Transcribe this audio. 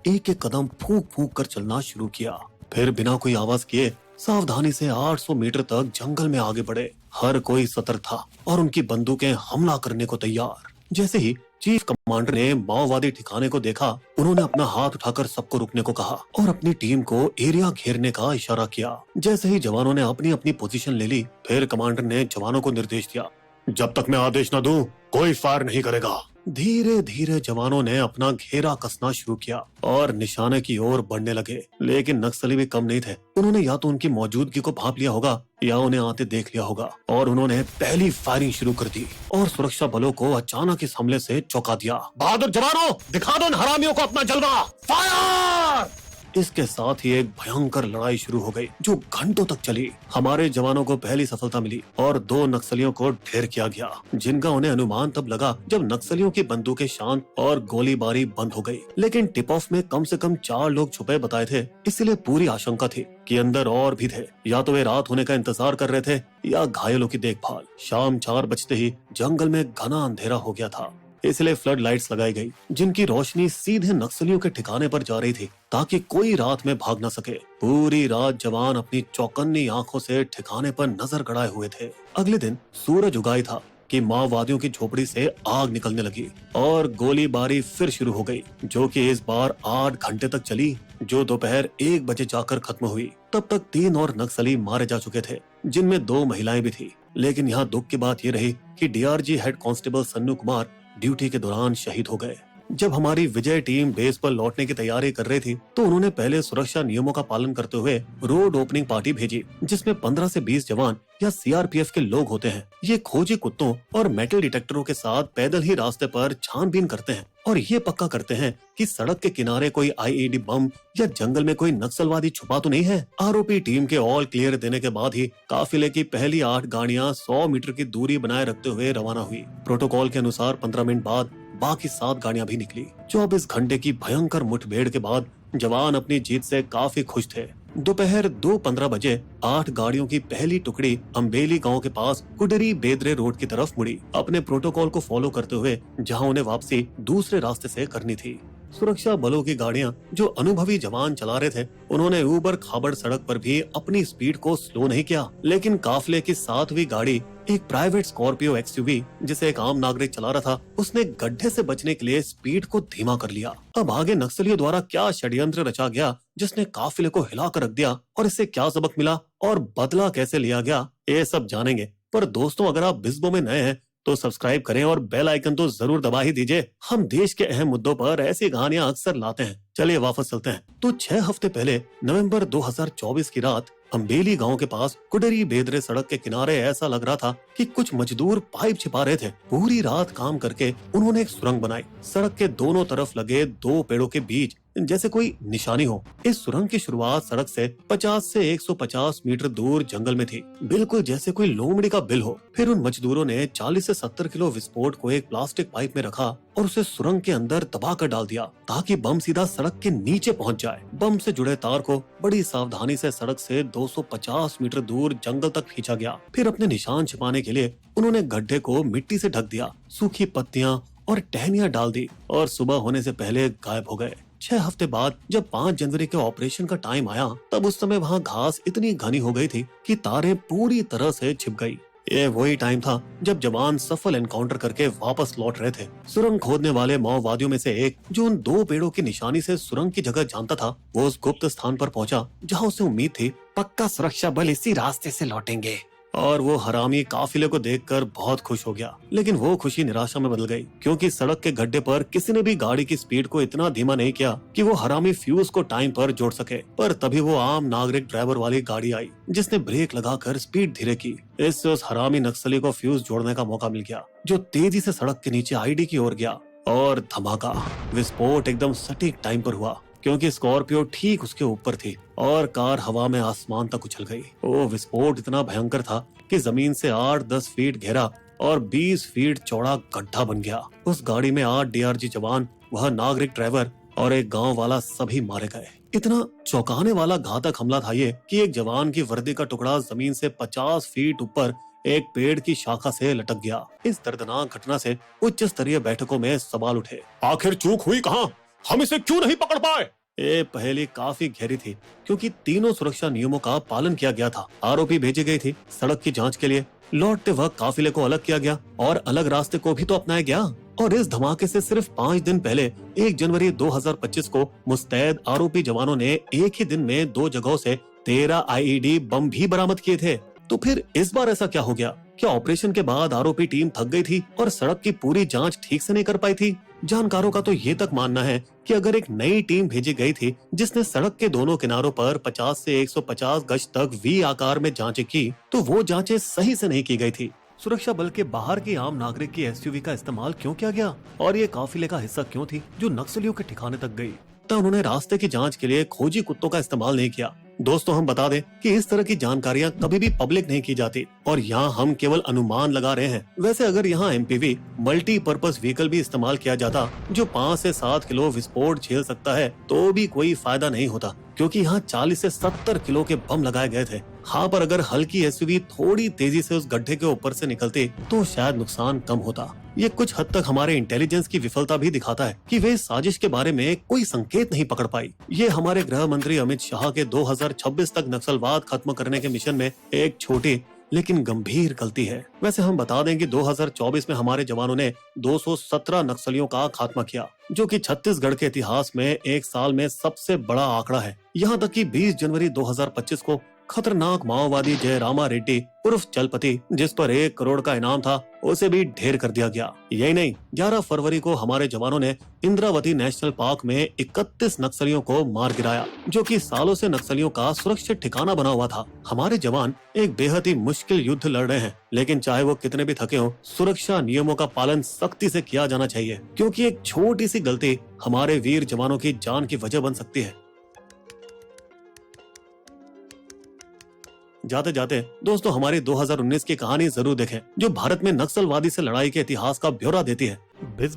एक एक कदम फूंक फूंक कर चलना शुरू किया। फिर बिना कोई आवाज किए सावधानी से 800 मीटर तक जंगल में आगे बढ़े। हर कोई सतर्क था और उनकी बंदूकें हमला करने को तैयार। जैसे ही चीफ कमांडर ने माओवादी ठिकाने को देखा, उन्होंने अपना हाथ उठाकर सबको रुकने को कहा और अपनी टीम को एरिया घेरने का इशारा किया। जैसे ही जवानों ने अपनी अपनी पोजीशन ले ली, फिर कमांडर ने जवानों को निर्देश दिया, जब तक मैं आदेश न दूं, कोई फायर नहीं करेगा। धीरे धीरे जवानों ने अपना घेरा कसना शुरू किया और निशाने की ओर बढ़ने लगे। लेकिन नक्सली भी कम नहीं थे। उन्होंने या तो उनकी मौजूदगी को भांप लिया होगा या उन्हें आते देख लिया होगा और उन्होंने पहली फायरिंग शुरू कर दी और सुरक्षा बलों को अचानक इस हमले से चौंका दिया। बहादुर जवानों, दिखा दो इन हरामियों को अपना जलवा, फायर! इसके साथ ही एक भयंकर लड़ाई शुरू हो गई जो घंटों तक चली। हमारे जवानों को पहली सफलता मिली और 2 नक्सलियों को ढेर किया गया, जिनका उन्हें अनुमान तब लगा जब नक्सलियों की बंदूकें शांत और गोलीबारी बंद हो गई। लेकिन टिप ऑफ में कम से कम 4 लोग छुपे बताए थे, इसलिए पूरी आशंका थी कि अंदर और भी थे। या तो वे रात होने का इंतजार कर रहे थे या घायलों की देखभाल। शाम 4 बजते ही जंगल में घना अंधेरा हो गया था, इसलिए फ्लड लाइट्स लगाई गई, जिनकी रोशनी सीधे नक्सलियों के ठिकाने पर जा रही थी ताकि कोई रात में भाग न सके। पूरी रात जवान अपनी चौकन्नी आंखों से ठिकाने पर नजर गड़ाए हुए थे। अगले दिन सूरज उगाई था कि माओवादियों की झोपड़ी से आग निकलने लगी और गोलीबारी फिर शुरू हो गई, जो कि इस बार 8 घंटे तक चली, जो दोपहर 1 बजे जाकर खत्म हुई। तब तक 3 और नक्सली मारे जा चुके थे, जिनमें 2 महिलाएं भी थी। लेकिन यहाँ दुख की बात ये रही कि DRG head constable Sannu Kumar duty के दौरान शहीद हो गए। जब हमारी विजय टीम बेस पर लौटने की तैयारी कर रही थी, तो उन्होंने पहले सुरक्षा नियमों का पालन करते हुए रोड ओपनिंग पार्टी भेजी, जिसमें 15 से 20 जवान या सीआरपीएफ के लोग होते हैं। ये खोजी कुत्तों और मेटल डिटेक्टरों के साथ पैदल ही रास्ते पर छानबीन करते हैं और ये पक्का करते हैं कि सड़क के किनारे कोई आईईडी बम या जंगल में कोई नक्सलवादी छुपा तो नहीं है। आरोपी टीम के ऑल क्लियर देने के बाद ही काफिले की पहली 8 गाड़ियां 100 मीटर की दूरी बनाए रखते हुए रवाना हुई। प्रोटोकॉल के अनुसार 15 मिनट बाद बाकी 7 गाड़ियां भी निकली। 24 घंटे की भयंकर मुठभेड़ के बाद जवान अपनी जीत से काफी खुश थे। दोपहर 2:15 बजे 8 गाड़ियों की पहली टुकड़ी अम्बेली गांव के पास कुडरी बेदरे रोड की तरफ मुड़ी, अपने प्रोटोकॉल को फॉलो करते हुए, जहां उन्हें वापसी दूसरे रास्ते से करनी थी। सुरक्षा बलों की गाड़ियां जो अनुभवी जवान चला रहे थे, उन्होंने ऊबड़ खाबड़ सड़क पर भी अपनी स्पीड को स्लो नहीं किया। लेकिन काफिले की 7वीं गाड़ी, एक प्राइवेट स्कॉर्पियो एक्सयूवी जिसे एक आम नागरिक चला रहा था, उसने गड्ढे से बचने के लिए स्पीड को धीमा कर लिया। अब आगे नक्सलियों द्वारा क्या षड्यंत्र रचा गया जिसने काफिले को हिला कर रख दिया और इससे क्या सबक मिला और बदला कैसे लिया गया, ये सब जानेंगे। पर दोस्तों, अगर आप बिस्बो में नए हैं तो सब्सक्राइब करें और बेल आइकन तो जरूर दबा ही दीजिए। हम देश के अहम मुद्दों पर ऐसी कहानियां अक्सर लाते हैं। चलिए वापस चलते हैं। तो 6 हफ्ते पहले नवंबर 2024 की रात अम्बेली गांव के पास कुडरी बेदरे सड़क के किनारे ऐसा लग रहा था कि कुछ मजदूर पाइप छिपा रहे थे। पूरी रात काम करके उन्होंने एक सुरंग बनाई, सड़क के दोनों तरफ लगे 2 पेड़ों के बीच, जैसे कोई निशानी हो। इस सुरंग की शुरुआत सड़क से 50 से 150 मीटर दूर जंगल में थी, बिल्कुल जैसे कोई लोमड़ी का बिल हो। फिर उन मजदूरों ने 40 से 70 किलो विस्फोट को एक प्लास्टिक पाइप में रखा और उसे सुरंग के अंदर दबा कर डाल दिया ताकि बम सीधा सड़क के नीचे पहुंच जाए। बम से जुड़े तार को बड़ी सावधानी से सड़क से 250 मीटर दूर जंगल तक खींचा गया। फिर अपने निशान छिपाने के लिए उन्होंने गड्ढे को मिट्टी से ढक दिया, सूखी पत्तियां और टहनियां डाल दी और सुबह होने से पहले गायब हो गए। 6 हफ्ते बाद जब 5 जनवरी के ऑपरेशन का टाइम आया, तब उस समय वहाँ घास इतनी घनी हो गई थी कि तारें पूरी तरह से छिप गई। ये वही टाइम था जब जवान सफल एनकाउंटर करके वापस लौट रहे थे। सुरंग खोदने वाले माओवादियों में से एक, जो उन 2 पेड़ों की निशानी से सुरंग की जगह जानता था, वो उस गुप्त स्थान पर पहुंचा जहां उसे उम्मीद थी पक्का सुरक्षा बल इसी रास्ते से लौटेंगे। और वो हरामी काफिले को देखकर बहुत खुश हो गया। लेकिन वो खुशी निराशा में बदल गई, क्योंकि सड़क के गड्ढे पर किसी ने भी गाड़ी की स्पीड को इतना धीमा नहीं किया कि वो हरामी फ्यूज को टाइम पर जोड़ सके। पर तभी वो आम नागरिक ड्राइवर वाली गाड़ी आई, जिसने ब्रेक लगाकर स्पीड धीरे की। इससे उस हरामी नक्सली को फ्यूज जोड़ने का मौका मिल गया, जो तेजी से सड़क के नीचे आईडी की ओर गया। और धमाका, विस्फोट एकदम सटीक टाइम पर हुआ, क्योंकि स्कॉर्पियो ठीक उसके ऊपर थी और कार हवा में आसमान तक उछल गई। वो विस्फोट इतना भयंकर था कि जमीन से 8-10 फीट गहरा और 20 फीट चौड़ा गड्ढा बन गया। उस गाड़ी में 8 डीआरजी जवान, वह नागरिक ड्राइवर और एक गांव वाला सभी मारे गए। इतना चौंकाने वाला घातक हमला था ये कि एक जवान की वर्दी का टुकड़ा जमीन से 50 फीट ऊपर एक पेड़ की शाखा से लटक गया। इस दर्दनाक घटना से उच्च स्तरीय बैठकों में सवाल उठे। आखिर चूक हुई कहाँ? हम इसे क्यों नहीं पकड़ पाए? ये पहेली काफी गहरी थी, क्योंकि तीनों सुरक्षा नियमों का पालन किया गया था। आरोपी भेजी गई थी सड़क की जांच के लिए, लौटते वक्त काफिले को अलग किया गया और अलग रास्ते को भी तो अपनाया गया। और इस धमाके से सिर्फ 5 दिन पहले 1 जनवरी 2025 को मुस्तैद आरोपी जवानों ने एक ही दिन में 2 जगहों से 13 आईईडी बम भी बरामद किए थे। तो फिर इस बार ऐसा क्या हो गया? क्या ऑपरेशन के बाद आरोपी टीम थक गई थी और सड़क की पूरी जांच ठीक से नहीं कर पाई थी? जानकारों का तो ये तक मानना है कि अगर एक नई टीम भेजी गई थी जिसने सड़क के दोनों किनारों पर 50 से 150 गज तक वी आकार में जांचें की, तो वो जांचें सही से नहीं की गई थी। सुरक्षा बल के बाहर के आम नागरिक की एसयूवी का इस्तेमाल क्यों किया गया और ये काफिले का हिस्सा क्यों थी जो नक्सलियों के ठिकाने तक गई? तो उन्होंने रास्ते की जांच के लिए खोजी कुत्तों का इस्तेमाल नहीं किया। दोस्तों, हम बता दें कि इस तरह की जानकारियां कभी भी पब्लिक नहीं की जाती और यहाँ हम केवल अनुमान लगा रहे हैं। वैसे अगर यहाँ एमपीवी मल्टीपर्पज व्हीकल भी इस्तेमाल किया जाता जो 5 से 7 किलो विस्फोट झेल सकता है, तो भी कोई फायदा नहीं होता, क्योंकि यहाँ 40 से 70 किलो के बम लगाए गए थे। हाँ, पर अगर हल्की एसयूवी थोड़ी तेजी से उस गड्ढे के ऊपर से निकलती तो शायद नुकसान कम होता। ये कुछ हद तक हमारे इंटेलिजेंस की विफलता भी दिखाता है कि वे इस साजिश के बारे में कोई संकेत नहीं पकड़ पाई। ये हमारे गृह मंत्री अमित शाह के 2026 तक नक्सलवाद खत्म करने के मिशन में एक छोटी लेकिन गंभीर गलती है। वैसे हम बता दें कि 2024 में हमारे जवानों ने 217 नक्सलियों का खात्मा किया, जो कि छत्तीसगढ़ के इतिहास में एक साल में सबसे बड़ा आंकड़ा है। यहाँ तक कि 20 जनवरी 2025 को खतरनाक माओवादी जयरामा रेड्डी उर्फ चलपति, जिस पर 1 करोड़ का इनाम था, उसे भी ढेर कर दिया गया। यही नहीं, 11 फरवरी को हमारे जवानों ने इंद्रावती नेशनल पार्क में 31 नक्सलियों को मार गिराया, जो कि सालों से नक्सलियों का सुरक्षित ठिकाना बना हुआ था। हमारे जवान एक बेहद ही मुश्किल युद्ध लड़ रहे हैं, लेकिन चाहे वो कितने भी थके हों, सुरक्षा नियमों का पालन सख्ती से किया जाना चाहिए, क्योंकि एक छोटी सी गलती हमारे वीर जवानों की जान की वजह बन सकती है। जाते जाते दोस्तों, हमारी 2019 की कहानी जरूर देखें, जो भारत में नक्सलवादी से लड़ाई के इतिहास का ब्यौरा देती है।